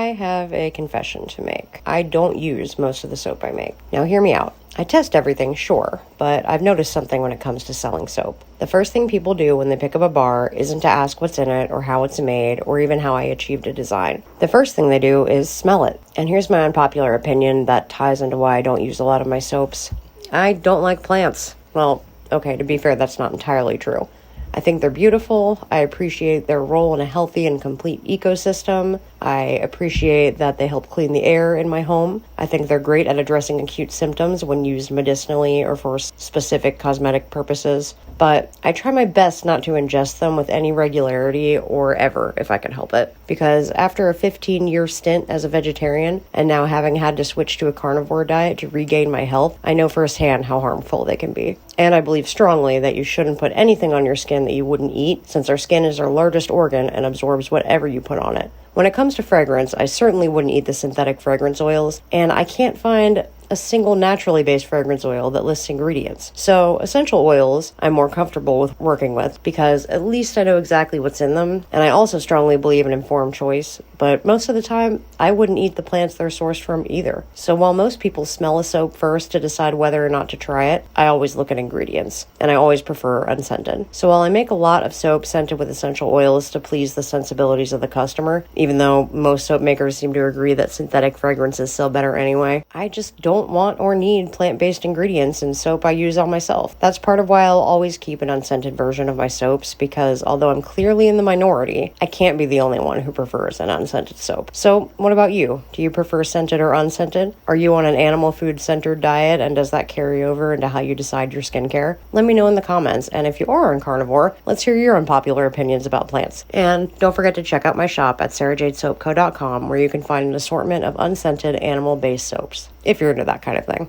I have a confession to make. I don't use most of the soap I make. Now hear me out. I test everything, sure, but I've noticed something when it comes to selling soap. The first thing people do when they pick up a bar isn't to ask what's in it or how it's made or even how I achieved a design. The first thing they do is smell it. And here's my unpopular opinion that ties into why I don't use a lot of my soaps. I don't like plants. Well, okay, to be fair, that's not entirely true. I think they're beautiful. I appreciate their role in a healthy and complete ecosystem. I appreciate that they help clean the air in my home. I think they're great at addressing acute symptoms when used medicinally or for specific cosmetic purposes. But I try my best not to ingest them with any regularity or ever if I can help it. Because after a 15-year stint as a vegetarian and now having had to switch to a carnivore diet to regain my health, I know firsthand how harmful they can be. And I believe strongly that you shouldn't put anything on your skin that you wouldn't eat, since our skin is our largest organ and absorbs whatever you put on it. When it comes to fragrance, I certainly wouldn't eat the synthetic fragrance oils, and I can't find a single naturally based fragrance oil that lists ingredients. So essential oils I'm more comfortable with working with because at least I know exactly what's in them, and I also strongly believe in informed choice, but most of the time I wouldn't eat the plants they're sourced from either. So while most people smell a soap first to decide whether or not to try it, I always look at ingredients, and I always prefer unscented. So while I make a lot of soap scented with essential oils to please the sensibilities of the customer, even though most soap makers seem to agree that synthetic fragrances sell better anyway, I just don't want or need plant-based ingredients in soap I use on myself. That's part of why I'll always keep an unscented version of my soaps, because although I'm clearly in the minority, I can't be the only one who prefers an unscented soap. So what about you? Do you prefer scented or unscented? Are you on an animal food centered diet, and does that carry over into how you decide your skincare? Let me know in the comments, and if you are on carnivore, let's hear your unpopular opinions about plants. And don't forget to check out my shop at sarahjadesoapco.com, where you can find an assortment of unscented animal-based soaps, if you're into that kind of thing.